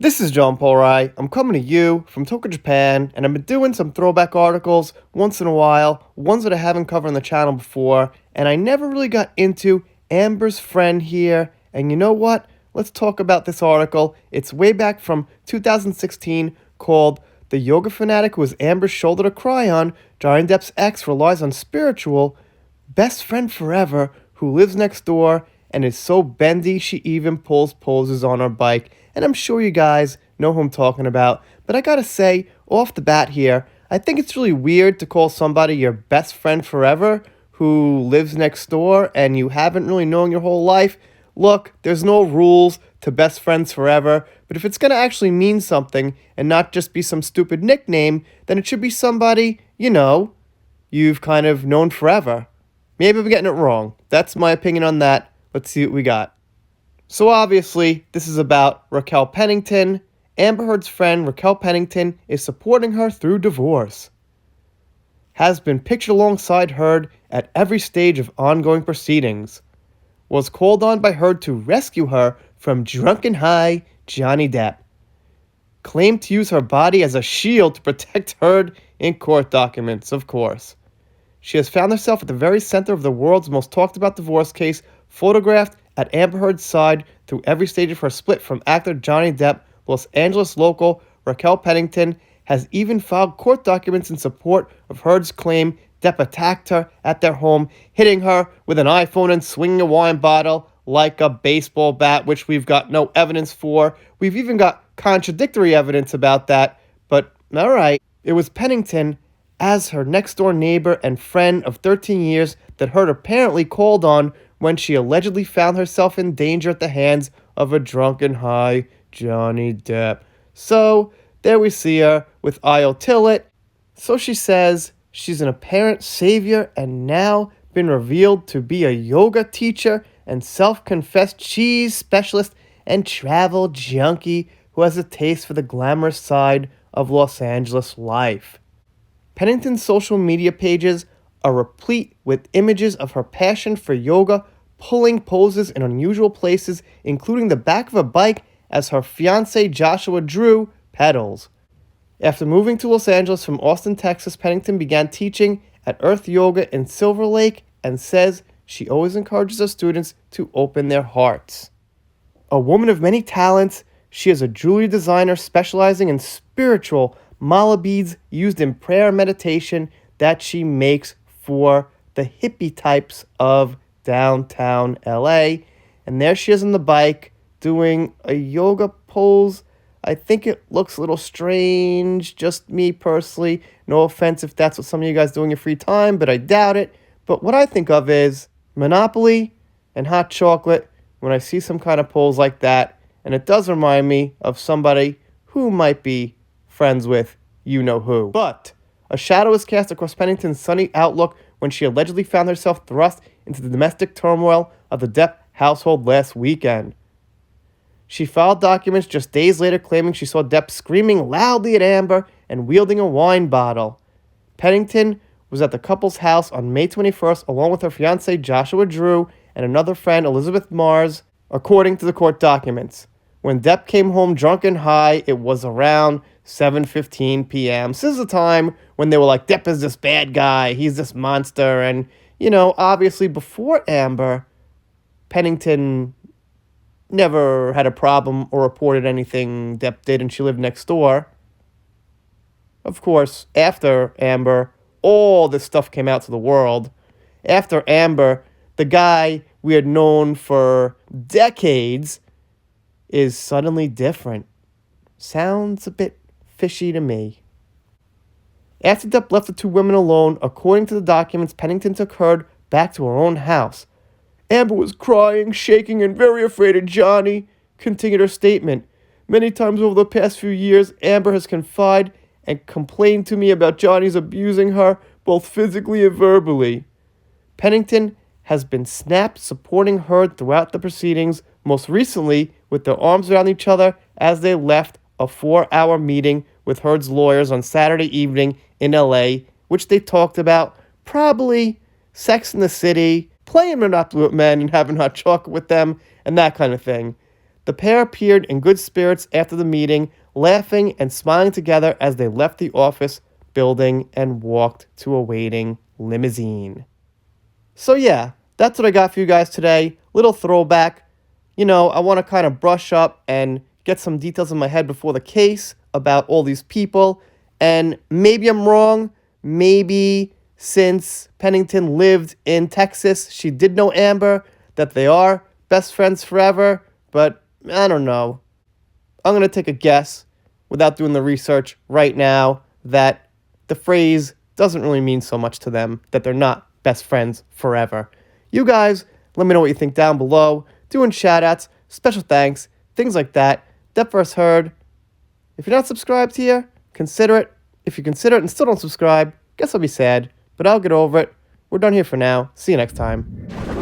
This is John Paul Rai. I'm coming to you from Tokyo, Japan, and I've been doing some throwback articles once in a while, ones that I haven't covered on the channel before, and I never really got into Amber's friend here. And you know what? Let's talk about this article. It's way back from 2016 called "The Yoga Fanatic Who Was Amber's Shoulder to Cry On. Johnny Depp's Ex Relies on Spiritual Best Friend Forever Who Lives Next Door and is so bendy she even pulls poses on her bike." And I'm sure you guys know who I'm talking about, but I gotta say, off the bat here, I think it's really weird to call somebody your best friend forever who lives next door and you haven't really known your whole life. Look, there's no rules to best friends forever, but if it's gonna actually mean something and not just be some stupid nickname, then it should be somebody, you've kind of known forever. Maybe I'm getting it wrong. That's my opinion on that. Let's see what we got. So obviously, this is about Raquel Pennington. Amber Heard's friend, Raquel Pennington, is supporting her through divorce. Has been pictured alongside Heard at every stage of ongoing proceedings. Was called on by Heard to rescue her from drunken high Johnny Depp. Claimed to use her body as a shield to protect Heard in court documents, of course. She has found herself at the very center of the world's most talked about divorce case, photographed at Amber Heard's side through every stage of her split from actor Johnny Depp. Los Angeles local Raquel Pennington has even filed court documents in support of Heard's claim Depp attacked her at their home, hitting her with an iPhone and swinging a wine bottle like a baseball bat, which we've got no evidence for. We've even got contradictory evidence about that, but alright. It was Pennington, as her next-door neighbor and friend of 13 years, that Heard apparently called on when she allegedly found herself in danger at the hands of a drunken high Johnny Depp. So, there we see her with Io Tillett. So she says she's an apparent savior and now been revealed to be a yoga teacher and self-confessed cheese specialist and travel junkie who has a taste for the glamorous side of Los Angeles life. Pennington's social media pages are replete with images of her passion for yoga, pulling poses in unusual places, including the back of a bike as her fiancé Joshua Drew pedals. After moving to Los Angeles from Austin, Texas, Pennington began teaching at Earth Yoga in Silver Lake and says she always encourages her students to open their hearts. A woman of many talents, she is a jewelry designer specializing in spiritual mala beads used in prayer and meditation that she makes for the hippie types of downtown LA. And there she is on the bike doing a yoga pose. I think it looks a little strange, just me personally. No offense if that's what some of you guys do in your free time, but I doubt it. But what I think of is Monopoly and hot chocolate when I see some kind of pose like that. And it does remind me of somebody who might be friends with you-know-who. But a shadow is cast across Pennington's sunny outlook when she allegedly found herself thrust into the domestic turmoil of the Depp household last weekend. She filed documents just days later claiming she saw Depp screaming loudly at Amber and wielding a wine bottle. Pennington was at the couple's house on May 21st along with her fiancé Joshua Drew and another friend Elizabeth Mars, according to the court documents. When Depp came home drunk and high, it was around 7:15 p.m. So this is the time when they were like, Depp is this bad guy, he's this monster, and, obviously before Amber, Pennington never had a problem or reported anything Depp did, and she lived next door. Of course, after Amber, all this stuff came out to the world. After Amber, the guy we had known for decades is suddenly different. Sounds a bit fishy to me. After Depp left the two women alone, according to the documents, Pennington took Heard back to her own house. Amber was crying, shaking, and very afraid of Johnny, continued her statement. Many times over the past few years, Amber has confided and complained to me about Johnny's abusing her, both physically and verbally. Pennington has been snapped supporting Heard throughout the proceedings, most recently with their arms around each other as they left a 4-hour meeting with Heard's lawyers on Saturday evening in LA, which they talked about probably Sex in the City, playing Monopoly with men and having hot chocolate with them, and that kind of thing. The pair appeared in good spirits after the meeting, laughing and smiling together as they left the office building and walked to a waiting limousine. So yeah, that's what I got for you guys today. Little throwback. I want to kind of brush up and get some details in my head before the case about all these people. And maybe I'm wrong. Maybe since Pennington lived in Texas, she did know Amber, that they are best friends forever. But I don't know. I'm going to take a guess without doing the research right now that the phrase doesn't really mean so much to them, that they're not best friends forever. You guys, let me know what you think down below. Doing shout-outs, special thanks, things like that. That first heard. If you're not subscribed here, consider it. If you consider it and still don't subscribe, guess I'll be sad, but I'll get over it. We're done here for now. See you next time.